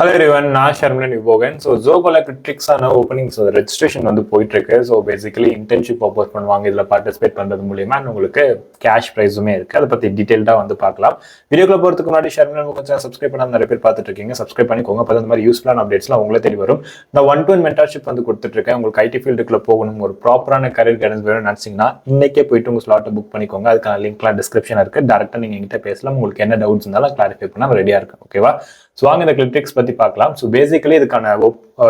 Hello everyone, நான் ஷர்மிலன் யுபோகன். So ஜோகோல கிளிக்ட்ரிக்ஸான openings registration வந்து போயிட்டு இருக்கு. ஸோ பேசிக்கலி இன்டர்ன்ஷிப் ப்ரொபோஸ் பண்ணுவாங்க. இதில் பார்ட்டிசிபேட் பண்ணுறது மூலியமா உங்களுக்கு கேஷ் ப்ரைஸுமே இருக்கு. அதை பற்றி டீட்டெயில்டாக வந்து பார்க்கலாம். வீடியோக்குள்ள போகிறதுக்கு முன்னாடி ஷர்மிலன் கொஞ்சம் சப்ஸ்கிரைப் பண்ணாமல் நிறைய பேர் பார்த்துட்டு இருக்கீங்க. சப்ஸ்கிரைப் பண்ணிக்கோங்க. அப்போ அந்த மாதிரி யூஸ்ஃபுல்லான அப்டேட்ஸ்லாம் உங்களே தேடி வரும். நான் 1-to-1 மென்டர்ஷிப் வந்து கொடுத்துட்டு இருக்கேன். உங்களுக்கு ஐடி ஃபீல்டுக்குள்ள போகணும், ஒரு ப்ராப்பரான கரியர் கைடன்ஸ் வேணும்னு நினச்சிங்கன்னா இன்னைக்கே போயிட்டு உங்கள் ஸ்லாட்டை புக் பண்ணிக்கோங்க. அதுக்கான லிங்க்லாம் டிஸ்கிரிப்ஷன் இருக்கு. டேரக்டாக நீங்கள் எங்கிட்ட பேசலாம். உங்களுக்கு என்ன டவுட்ஸ் இருந்தாலும் கிளாரிஃபை பண்ண ரெடியாக இருக்கு. ஓகேவா? ஸோ வாங்க இந்த கிளிக்ட்ரிக்ஸ் பற்றி பார்க்கலாம். ஸோ பேசிக்கலி இதுக்கான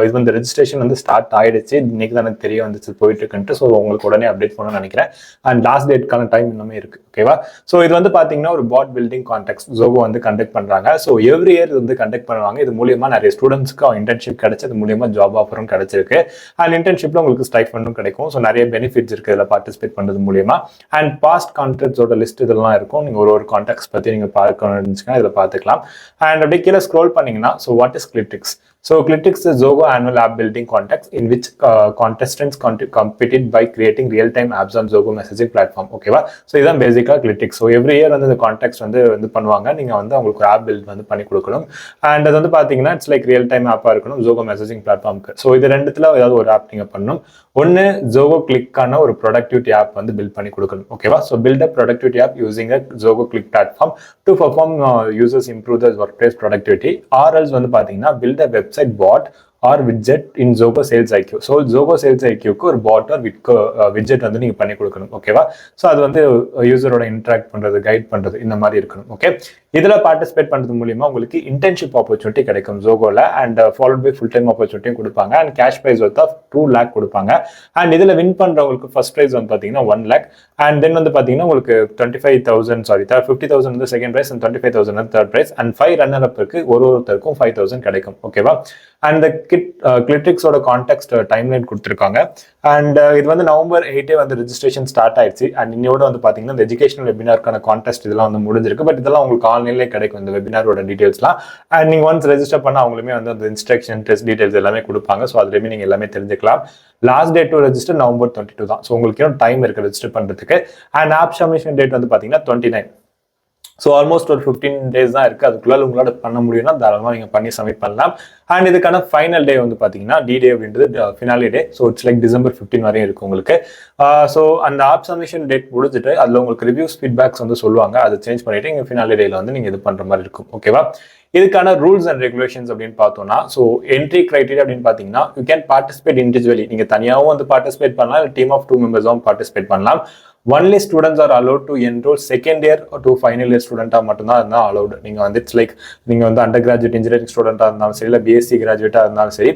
இது வந்து ரெஜிஸ்ட்ரேஷன் வந்து ஸ்டார்ட் ஆயிடுச்சு. இன்னைக்கு தான் எனக்கு தெரிய வந்துச்சு போயிட்டு இருக்குன்ட்டு. ஸோ உங்களுக்கு உடனே அப்டேட் பண்ணணும்னு நினைக்கிறேன். அண்ட் லாஸ்ட் டேட்கான டைம் இன்னுமே இருக்கு. ஓகேவா? ஸோ இது வந்து பார்த்தீங்கன்னா ஒரு பாட் பில்டிங் கான்டெக்ட் ஜோகோ வந்து கண்டக்ட் பண்றாங்க. ஸோ எவ்ரி இயர் இது வந்து கண்டக்ட் பண்ணுவாங்க. இது மூலியமா நிறைய ஸ்டூடெண்ட்ஸ்க்கு இன்டர்ன்ஷிப் கிடைச்சு, இது மூலியமா ஜாப் ஆஃபரும் கிடைச்சிருக்கு. அண்ட் இன்டர்ன்ஷிப்ல உங்களுக்கு ஸ்டைஃபண்டும் கிடைக்கும். ஸோ நிறைய பெனிஃபிட்ஸ் இருக்கு இதில் பார்ட்டிசிபேட் பண்றது மூலியமா. அண்ட் பாஸ்ட் கான்டெக்ட்ஸோட லிஸ்ட் இதெல்லாம் இருக்கும். நீங்க ஒரு கான்டெக்ட்ஸ் பத்தி நீங்க பார்க்கணும்னு இதில் பார்த்துக்கலாம். அண்ட் அப்படியே கீழே ஸ்க்ரோல் பண்ணீங்கன்னா, so what is Cliqtrix? So Cliqtrix is Zoho annual app building contest in which contestants competed by creating real-time apps on Zoho messaging platform. ஓகேவா? ஸோ இதுதான் பேசிக்காக Cliqtrix. ஸோ எவ்ரி இயர் வந்து இந்த contact வந்து பண்ணுவாங்க. நீங்கள் வந்து அவங்களுக்கு ஒரு ஆப் பில்ட் வந்து பண்ணி கொடுக்கணும். அண்ட் அது வந்து பார்த்தீங்கன்னா இட்ஸ் லைக் ரியல் டைம் ஆப்பாக இருக்கணும் Zoho மெசேஜிங் பிளாட்ஃபார்முக்கு. ஸோ இது ரெண்டுத்துல ஏதாவது ஒரு ஆப் நீங்கள் பண்ணணும். ஒன்று Zoho Clickக்கான ஒரு ப்ரொடக்டிவிட்டி ஆப் வந்து பில்ட் பண்ணி கொடுக்கணும். ஓகேவா? So build a productivity app using a Zoho Click platform to perform users improve the workplace productivity. Or else வந்து பார்த்தீங்கன்னா build a website bot or widget in Zoho Sales IQ. So Zoho Sales IQ-க்கு ஒரு பாட் R widget வந்து நீங்கள் பண்ணி கொடுக்கணும். ஓகேவா? So அது வந்து யூசரோட இன்ட்ராக்ட் பண்ணுறது, கைட் பண்ணுறது, இந்த மாதிரி இருக்கணும். ஓகே, இதில் பார்ட்டிசிபேட் பண்ணுறது மூலியமா உங்களுக்கு இன்டர்ன்ஷிப் ஆப்பர்ச்சுனிட்டி கிடைக்கும் Zohoல. And followed by full time ஆப்பர்ச்சுனிட்டியும் கொடுப்பாங்க. And cash prize worth of 2 lakh கொடுப்பாங்க. அண்ட் இதில் வின் பண்ணுறவங்களுக்கு ஃபர்ஸ்ட் ப்ரைஸ் வந்து பார்த்தீங்கன்னா 1 lakh. அண்ட் தென் வந்து பார்த்தீங்கன்னா உங்களுக்கு 50,000 வந்து செகண்ட் ப்ரைஸ் அண்ட் 25,000 வந்து தேர்ட் ப்ரைஸ். அண்ட் 5 ரன்னர் அப்புக்கு ஒருத்தருக்கும் 5,000 கிடைக்கும். ஓகேவா? அண்ட் கிளிக்ட்ரிக்ஸோட கான்டெக்ட் டைம்லைன் கொடுத்துருக்காங்க. அண்ட் இது வந்து November 8 வந்து ரெஜிஸ்ட்ரேஷன் ஸ்டார்ட் ஆயிடுச்சு. அண்ட் இன்னோட வந்து பார்த்தீங்கன்னா இந்த எஜுகேஷனல் வெபினாருக்கான கான்டெஸ்ட் இதெல்லாம் வந்து முடிஞ்சிருக்கு. பட் இதெல்லாம் உங்களுக்கு ஆன்லைன்லேயே கிடைக்கும் இந்த வெபினாரோட டீடைல்ஸ்லாம். அண்ட் நீங்கள் ஒன்ஸ் ரெஜிஸ்டர் பண்ண அவங்களுமே வந்து அந்த இன்ஸ்ட்ரக்ஷன், டெஸ்ட் டீடைல்ஸ் எல்லாமே கொடுப்பாங்க. ஸோ அதுலேயுமே நீங்கள் எல்லாமே தெரிஞ்சுக்கலாம். Last date to register November 22 தான். ஸோ உங்களுக்கு இன்னும் டைம் இருக்கு ரெஜிஸ்டர் பண்ணுறதுக்கு. அண்ட் ஆப் சப்மிஷன் டேட் வந்து பார்த்தீங்கன்னா 29. ஸோ ஆல்மோஸ்ட் ஒரு 15 days தான் இருக்குது. அதுக்குள்ள உங்களோட பண்ண முடியும்னா தாராளமாக நீங்கள் பண்ணி சப்மிட் பண்ணலாம். அண்ட் இதுக்கான ஃபைனல் டே வந்து பார்த்தீங்கன்னா D-Day அப்படின்றது finale day. So it's like December 15 வரையும் இருக்குது உங்களுக்கு. ஸோ அந்த ஆப் சப்மிஷன் டேட் முடிஞ்சிட்டு அதில் உங்களுக்கு ரிவ்யூஸ், ஃபீட்பேக்ஸ் வந்து சொல்லுவாங்க. அதை சேஞ்ச் பண்ணிட்டு இங்கே ஃபினாலி டேல வந்து நீங்கள் இது பண்ணுற மாதிரி இருக்கும். ஓகேவா? இதுக்கான ரூல்ஸ் அண்ட் ரெகுலேஷன்ஸ் அப்படின்னு பார்த்தோம்னா, ஸோ என்ட்ரி கிரைட்டீரியா அப்படின்னு பார்த்தீங்கன்னா, யூ கேன் பார்ட்டிசிபேட் இண்டிவிஜுவலி. நீங்கள் தனியாகவும் வந்து பார்ட்டிசிபேட் பண்ணலாம், இல்லை டீம் ஆஃப் 2 members பார்ட்டிசிபேட் பண்ணலாம். Only students are allot to enrol second year to final year ஸ்டூடெண்ட்டாக மட்டும்தான் இருந்தால் அலௌடு. நீங்கள் வந்து இட்ஸ் லைக் நீங்கள் வந்து அண்டர் கிராஜுவேட் இன்ஜினியரிங் ஸ்டூடெண்ட்டாக இருந்தாலும் சரி, இல்லை பிஎஸ்சி கிராஜுவேட்டாக இருந்தாலும் சரி,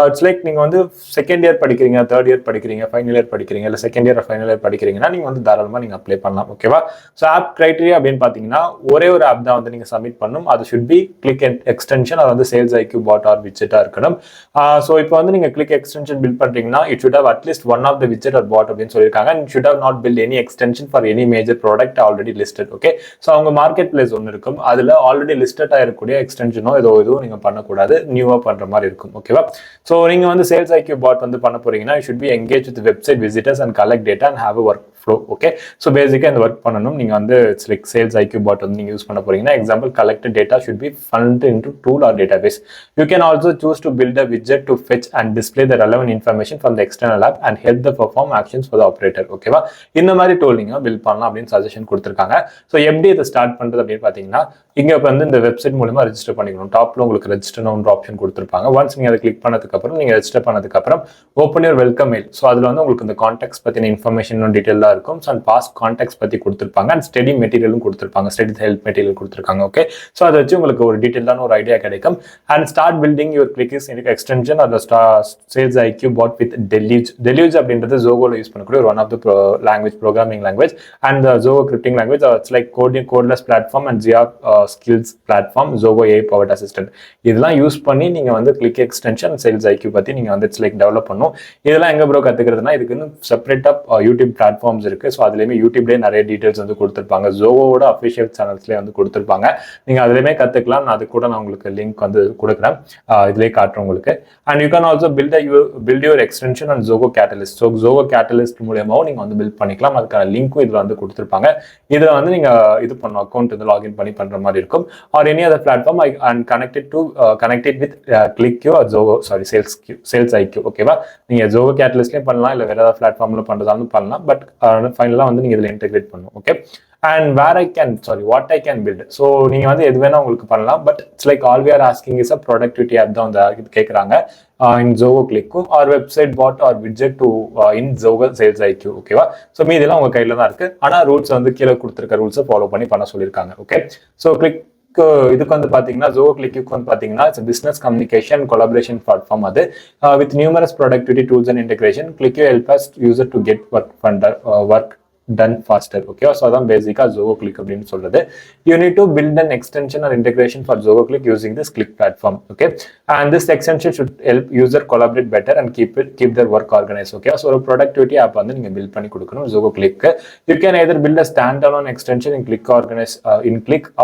இட்ஸ் லைக் நீங்கள் வந்து செகண்ட் இயர் படிக்கிறீங்க, தேர்ட் இயர் படிக்கிறீங்க, ஃபைனல் இயர் படிக்கிறீங்க, இல்லை செகண்ட் இயர் ஃபைனல் இயர் படிக்கிறீங்கன்னா நீங்கள் வந்து தாராளமாக நீங்கள் அப்ளை பண்ணலாம். ஓகேவா? ஸோ ஆப் கிரைட்டீரியா அப்படின்னு பார்த்தீங்கன்னா ஒரே ஒரு ஆப் தான் வந்து நீங்கள் சப்மிட் பண்ணணும். அது ஷுட் பி கிளிக் எக்ஸ்டென்ஷன். அது வந்து சேல்ஸ் ஐக்யூ பாட் ஆர் விட்ஜெட்டாக இருக்கணும். ஸோ இப்போ வந்து நீங்கள் கிளிக் எக்ஸ்டென்ஷன் பில்ட் பண்ணுறீங்கன்னா it should have at least one of the widget or bot அப்படின்னு சொல்லியிருக்காங்க. And should have not build any extension for any major product already listed. Okay, so அவங்க marketplace ஒன்று இருக்கும். அதில் ஆல்ரெடி லிஸ்டட் ஆகிருக்கக்கூடிய எக்ஸ்டென்ஷனோ எதுவும் நீங்கள் பண்ணக்கூடாது. நியூவாக பண்ணுற மாதிரி இருக்கும். ஓகேவா? ஸோ நீங்கள் வந்து சேல்ஸ் ஐக்யூ பாட் வந்து பண்ண போறீங்கன்னா you should be engage with website visitors and collect data and have a workflow. Okay, so பேசிக்காக இந்த ஒர்க் பண்ணணும். நீங்கள் வந்து it's like sales IQ bot வந்து நீங்கள் யூஸ் பண்ண போறீங்கன்னா, example collected data should be fund into tool or database. You can also choose to build a widget to fetch and display the relevant information from the external app and help the perform actions for the operator. ஓகேவா? இந்த மாதிரி tool நீங்கள் build பண்ணலாம் அப்படின்னு suggestion கொடுத்துருக்காங்க. So எப்படி இதை start பண்ணுறது அப்படின்னு பார்த்தீங்கன்னா, இங்கே வந்து இந்த வெப்சைட் மூலமா ரெஜிஸ்டர் பண்ணிக்கணும். டாப்ல உங்களுக்கு ரெஜிஸ்டர் ஒரு ஆப்ஷன் கொடுத்துருப்பாங்க. ஒன்ஸ் நீங்கள் அதை கிளிக் பண்ணதுக்கப்புறம் நீங்கள் ரெஜிஸ்டர் பண்ணதுக்கப்புறம் open your welcome mail. So அதில் வந்து உங்களுக்கு இந்த கான்டாக்ட்ஸ் பற்றின இன்ஃபர்மேஷன் டீட்டெயிலாக இருக்கும். ஸோ அண்ட் பாஸ்ட் கான்டாக்ட்ஸ் பற்றி கொடுத்துருப்பாங்க. அண்ட் ஸ்டடி மெட்டீரியலும் கொடுத்துருப்பாங்க. ஸ்டடி ஹெல்ப் மெட்டீரியல் கொடுத்துருக்காங்க. ஓகே, ஸோ அதை வச்சு உங்களுக்கு ஒரு டீட்டெயிலான ஒரு ஐடியா கிடைக்கும். And start building your Cliq's extension or sales IQ bot with Deluge அப்படின்றது Zohoல யூஸ் பண்ணக்கூடிய one of the language, programming language. And Zoho Cliqtrix language, it's like codeless platform and Zia skills platform, Zoho AI powered assistant. இதெல்லாம் use பண்ணி நீங்கள் வந்து click extension, sales IQ பற்றி நீங்கள் வந்து இட்ஸ் லைக் டெவலப் பண்ணும். இதெல்லாம் எங்கே ப்ரோ கற்றுக்கிறதுனா, இதுக்கு வந்து செப்பரேட்டாக யூடியூப் பிளாட்ஃபார்ம்ஸ் இருக்குது. ஸோ அதுலேயுமே யூடியூப்லேயே நிறைய டீட்டெயில்ஸ் வந்து கொடுத்துருப்பாங்க. Zohoவோட அஃபிஷியல் சேனல்ஸ்லேயே வந்து கொடுத்துருப்பாங்க. நீங்கள் அதுலேயுமே கற்றுக்கலாம். அது கூட நான் உங்களுக்கு லிங்க் வந்து கொடுக்குறேன், இதுலேயே காட்டுறேன் உங்களுக்கு. And you can also build your extension and Zoho Catalyst. So Zoho Catalyst மூலியமாகவும் நீங்கள் வந்து பில்ட் பண்ணிக்கலாம். அதுக்கான லிங்க்கும் இதில் வந்து கொடுத்துருப்பாங்க. இதில் வந்து நீங்கள் இது பண்ணணும், அக்கௌண்ட் வந்து லாகின் பண்ணி பண்ணுற மாதிரி இருக்கும். Or any other platform and connected with Cliq or Zoho SalesIQ. ஓகேவா? நீங்கள் ஜோஹோ கேட்டலிஸ்ட்லேயும் பண்ணலாம், இல்லை வேறு ஏதாவது பிளாட்ஃபார்மில் பண்ணுறதாலும் பண்ணலாம். பட் ஃபைனலாக வந்து நீங்கள் இதில் இன்டெகிரேட் பண்ணணும். Okay. And what I can build. So நீங்க வந்து எது வேணா உங்களுக்கு பண்ணலாம். But it's like all we are asking is a productivity app தான் வந்து கேட்குறாங்க in Zoho Click or website bot or widget to in Zoho Sales IQ. ஓகேவா? ஸோ மீதெல்லாம் உங்க கையில தான் இருக்கு. ஆனால் ரூல்ஸ் வந்து கீழே கொடுத்துருக்க ரூல்ஸை ஃபாலோ பண்ண சொல்லியிருக்காங்க. ஓகே. ஸோ இதுக்கு வந்து பாத்தீங்கன்னா Zoho Cliqtrix வந்து பாத்தீங்கன்னா it's business communication collaboration platform. அது with numerous productivity tools and integration Cliq help us user to get work done faster. Okay, so that's basically Zoho Click அப்படின்னு சொல்றது. You need to build an extension or integration for Zoho Click using this Click platform. Okay, and this extension should help user collaborate better and keep their work organized. Okay, so ஒரு productivity app வந்து நீங்க build பண்ணி கொடுக்கணும் Zoho Click. You can either build a standalone extension in Click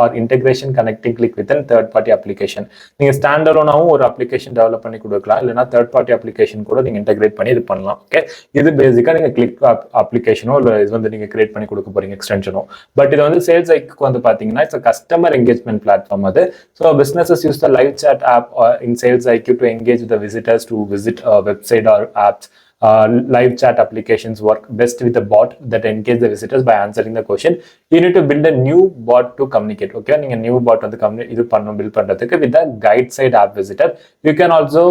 or integration connecting Click with a third party application. நீங்க standalone-ஆவும் ஒரு application develop பண்ணி கொடுக்கலாம், இல்லைனா third party application கூட நீங்க integrate பண்ணி இது பண்ணலாம். Okay, இது பேசிக்கா நீங்க Click application-ஓ இல்லை இது வந்து நீங்க கிரியேட் பண்ணி கொடுக்க போறீங்க எக்ஸ்டென்ஷனும். பட் இது வந்து சேல்ஸ் ஐக்கு வந்து பாத்தீங்கன்னா இட்ஸ் கஸ்டமர் என்கேஜ்மெண்ட் பிளாட்ஃபார்ம். அது so businesses use the live chat app in sales IQ to engage with visitors to visit website or apps. Live chat applications work best with a bot that engage the visitors by answering the question. You need to build a new bot to communicate. Okay, நீங்க new bot வந்து build பண்றதுக்கு with the guide side app visitor. You can also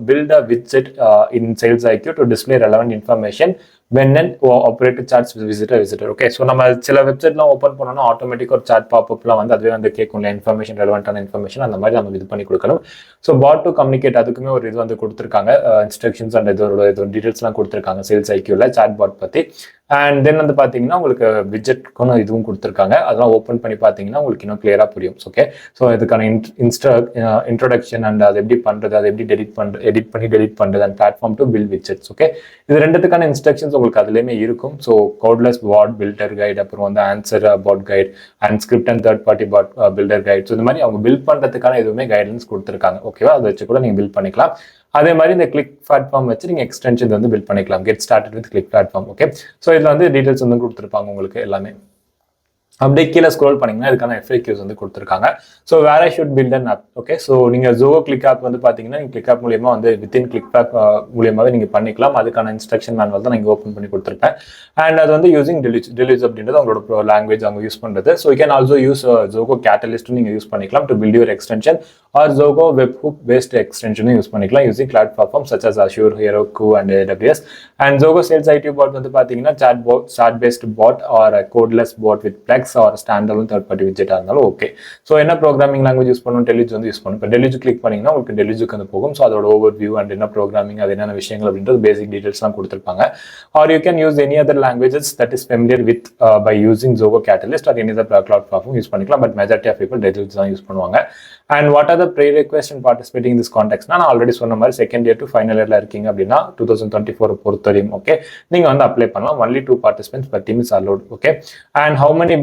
build a widget in Sales IQ to display relevant information when an operator chats visitor. Okay, so நம்ம சில வெப்சைட்லாம் open பண்ணோம்னா automatic ஒரு chat பாப்அப்லாம் வந்து அதுவே வந்து கேட்கும்ல information ரெலவெண்டான information அந்த மாதிரி நம்ம இது பண்ணி கொடுக்கணும். ஸோ பாட் டு கம்யூனிகேட் அதுக்குமே ஒரு இது வந்து கொடுத்துருக்காங்க, இன்ஸ்ட்ரக்ஷன்ஸ் அண்ட் இதோட டீடைல்ஸ்லாம் கொடுத்துருக்காங்க சேல்ஸ் ஐக்யூல சாட் பாட் பற்றி. அண்ட் தென் வந்து பார்த்தீங்கன்னா உங்களுக்கு விஜெட்க்கும் இதுவும் கொடுத்துருக்காங்க. அதெல்லாம் ஓப்பன் பண்ணி பார்த்தீங்கன்னா உங்களுக்கு இன்னும் கிளியராக புரியும். ஓகே, ஸோ இதுக்கான இன்ட்ரோடக்ஷன் அண்ட் அது எப்படி பண்ணுறது, அது எப்படி எடிட் பண்ணி டெலிட் பண்ணுறது and platform to build widgets. Okay, இது ரெண்டுத்துக்கான இன்ஸ்ட்ரக்ஷன்ஸ் உங்களுக்கு அதுலேயுமே இருக்கும். So codeless bot builder guide, அப்புறம் வந்து answer bot guide and script and third party bot builder guide. So இந்த மாதிரி அவங்க பில்ட் பண்ணுறதுக்கான எதுவுமே கைட்லைன்ஸ் கொடுத்துருக்காங்க. ஓகேவா? அதை வச்சு கூட நீங்கள் பில்ட் பண்ணிக்கலாம். அதே மாதிரி இந்த கிளிக் பிளாட்ஃபார்ம் வச்சு நீங்கள் எக்ஸ்டென்ஷன் வந்து பில்ட் பண்ணிக்கலாம். Get started with click platform. Okay, so இதில் வந்து டீடைல்ஸ் வந்து கொடுத்துருப்பாங்க உங்களுக்கு எல்லாமே. அப்படியே கீழே ஸ்க்ரோல் பண்ணீங்கன்னா இதுக்கான FAQs வந்து கொடுத்துருக்காங்க. So where I should build an app. Okay, so நீங்கள் Zoho Click ஆப் வந்து பார்த்தீங்கன்னா நீங்கள் கிளிக் ஆப் மூலியமாக வந்து வித்தின் கிளிக் ஆப் மூலியமாகவே நீங்கள் பண்ணிக்கலாம். அதுக்கான இன்ஸ்ட்ரக்ஷன் மேனுவல் தான் நீங்கள் ஓப்பன் பண்ணி கொடுத்துருப்பேன். அண்ட் அது வந்து யூசிங் டெலிஜ் அப்படின்றது அவங்களோட லாங்குவேஜ் அவங்க யூஸ் பண்ணுறது. So you can also use Zoho கேட்டலிஸ்ட்டும் நீங்கள் யூஸ் பண்ணிக்கலாம் to build your extension or Zoho webhook based எக்ஸ்டென்ஷனும் யூஸ் பண்ணிக்கலாம் using cloud platform such as Azure, Heroku and AWS. And Zoho SalesIQ bot வந்து பார்த்தீங்கன்னா chat based bot or codeless bot with Plex or standard third party விஜெட்டாக இருந்தாலும் okay. So என்ன programming language use பண்ணணும், Deluge வந்து use பண்ணும். இப்போ டெலிஜ் click பண்ணிங்கன்னா உங்களுக்கு டெலிஜுக்கு வந்து போகும். ஸோ அதோட ஓவர் வியூ அண்ட் என்ன ப்ரோக்ராமிங், அது என்னென்ன விஷயங்கள் அப்படின்றது பேசிக் டீடைல்ஸ்லாம் கொடுத்துருப்பாங்க. Or you can use any other languages that is familiar with by using Zoho Catalyst or any other cloud platform use பண்ணிக்கலாம். But majority of people Deluge தான் use பண்ணுவாங்க. And what are the pre request in participating this கான்டெக்ட்னா நான் already சொன்ன மாதிரி second year to final இயர்ல இருக்கீங்க அப்படின்னா 2024 பொறுத்தவரையும் ஓகே நீங்கள் வந்து அப்ளை பண்ணலாம். Only 2 participants per team is allowed. Okay, and how many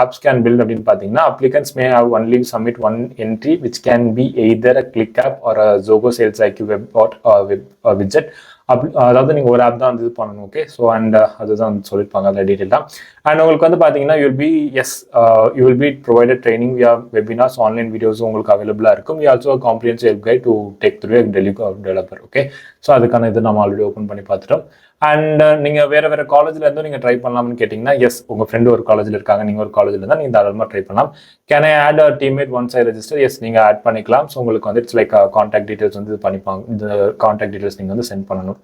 apps can build அப்படின்னு பார்த்தீங்கன்னா applicants may have only submit one entry which can be either a click app or a Zoho Sales IQ web bot or widget. அதாவது நீங்கள் ஒரு app தான் வந்து இது பண்ணணும். Okay, so and அதுதான் சொல்லியிருப்பாங்க அதில் டீட்டெயிலாக. அண்ட் உங்களுக்கு வந்து பார்த்தீங்கன்னா you will be provided training வியா வெபினார்ஸ், ஆன்லைன் வீடியோஸ் உங்களுக்கு அவைலபிளாக இருக்கும். You also comprehensive help guide to take through developer. Okay, so அதுக்கான இது நம்ம ஆல்ரெடி ஓப்பன் பண்ணி பார்த்துட்டோம். அண்ட் நீங்கள் வேறு காலேஜில் இருந்தும் நீங்கள் ட்ரை பண்ணலாம்னு கேட்டிங்கன்னா எஸ், உங்கள் ஃப்ரெண்டு ஒரு காலேஜில் இருக்காங்க, நீங்கள் ஒரு காலேஜில் இருந்தால் நீங்கள் தாராளமாக ட்ரை பண்ணலாம். Can I add a teammate once I register? Yes, நீங்கள் ஆட் பண்ணிக்கலாம். ஸோ உங்களுக்கு வந்து இட்ஸ் லைக் கான்டாக்ட் டீடைல்ஸ் வந்து பண்ணிப்பாங்க. இந்த கான்டாக்ட் டீடைல்ஸ் நீங்கள் வந்து சென்ட் பண்ணணும்.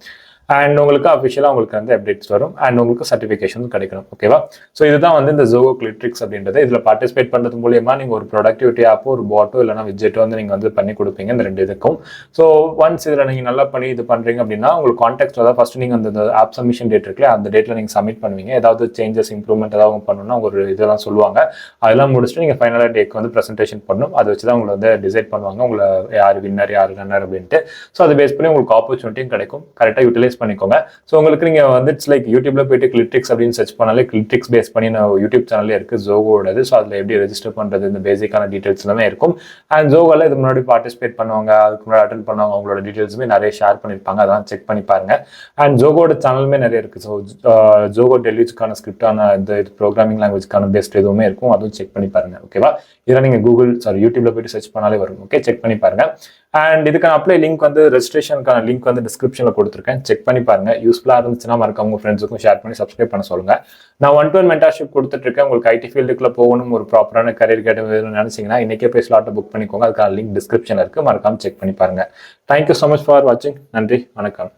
அண்ட் உங்களுக்கு அஃபிஷியலாக உங்களுக்கு வந்து அப்டேட்ஸ் வரும் அண்ட் உங்களுக்கு சர்டிஃபிகேஷன் கிடைக்கணும். ஓகேவா? ஸோ இதுதான் வந்து இந்த Zoho Cliqtrix அப்படின்றது. இதில் பார்ட்டிசிபேட் பண்ணுறது மூலியமாக நீங்கள் ஒரு ப்ரொடக்டிவிட்டி ஆப்போ ஒரு பாட்டோ இல்லைனா விஜெட்டோ வந்து நீங்கள் வந்து பண்ணி கொடுப்பீங்க இந்த ரெண்டு இதுக்கும். ஸோ ஒன்ஸ் இதில் நீங்கள் நல்லா பண்ணி இது பண்ணுறீங்க அப்படின்னா உங்களுக்கு கான்டாக்ட் அதாவது ஃபஸ்ட் நீங்கள் அந்த ஆப் சப்மிஷன் டேட் இருக்குல்ல அந்த டேட்டில் நீங்கள் சப்மிட் பண்ணுவீங்க. ஏதாவது சேஞ்சஸ் இம்ப்ரூவ்மெண்ட் ஏதாவது பண்ணணும்னா ஒரு இதெல்லாம் சொல்லுவாங்க. அதெல்லாம் முடிச்சுட்டு நீங்கள் ஃபைனலாக டேக்கு வந்து ப்ரெசென்டேஷன் பண்ணணும். அதை வச்சு தான் உங்களை வந்து டிசைட் பண்ணுவாங்க உங்களை யார் வின்னர் யார் ரன்னர் அப்படின்ட்டு. ஸோ அதை பேஸ் பண்ணி உங்களுக்கு ஆப்பர்ச்சுனிட்டியும் கிடைக்கும். கரெக்டாக யூட்டிலைஸ் பண்ணிக்கோங்க. ஸோ உங்களுக்கு நீங்க வந்து இட்ஸ் லைக் யூடியூப்ல போயிட்டு கிளிட்ரிக்ஸ் அப்படின்னு சர்ச் பண்ணாலே கிளிட்ரிக்ஸ் பேஸ் பண்ணி நான் யூடியூப் சேனலே இருக்கு ஜோகோடது. ஸோ அதில் எப்படி ரெஜிஸ்டர் பண்றது இந்த பேசிக்கான டீடைல்ஸ் எல்லாமே இருக்கும். அண்ட் ஜோகோல இது முன்னாடி பார்ட்டிசிபேட் பண்ணுவாங்க, அதுக்கு முன்னாடி அட்டன் பண்ணுவாங்க, அவங்களோட டீடைல்ஸுமே நிறைய ஷேர் பண்ணியிருப்பாங்க, அதெல்லாம் செக் பண்ணி பாருங்க. அண்ட் ஜோகோட சேனலுமே நிறைய இருக்கு. ஸோ ஜோகோ டெலிஜுக்கான ஸ்கிரிப்டான இந்த ப்ரோக்ராமிங் லாங்குவேஜ்க்கான பெஸ்ட் எதுவுமே இருக்கும், அதுவும் செக் பண்ணி பாருங்க. ஓகேவா? இதெல்லாம் நீங்க யூடியூப்ல போயிட்டு சர்ச் பண்ணாலே வரும். ஓகே, செக் பண்ணி பாருங்க. அண்ட் இதுக்கான அப்ளை லிங்க் வந்து ரெஜிஸ்ட்ரேஷனுக்கான லிங்க் வந்து டிஸ்கிரிப்ஷன்ல கொடுத்துருக்கேன், செக் பண்ணி பாருங்க. யூஸ்ஃபுல்லா இருந்துச்சுன்னா மறக்காம உங்க ஃப்ரெண்ட்ஸுக்கும் ஷேர் பண்ணி சப்ஸ்கிரைப் பண்ண சொல்லுங்க. நான் 1-to-1 மென்டார்ஷிப் கொடுத்துட்டு இருக்கேன். உங்களுக்கு ஐடி ஃபீல்டுக்குள்ள போகணும், ஒரு ப்ராப்பரான கரியர் கேட்டு நினைச்சீங்கன்னா இன்னைக்கே போய் ஸ்லாட்டை புக் பண்ணிக்கோங்க. அதுக்கான லிங்க் டிஸ்கிரிப்ஷன்ல இருக்கு, மறக்காம செக் பண்ணி பாருங்க. தேங்க்யூ ஸோ மச் ஃபார் வாட்சிங். நன்றி, வணக்கம்.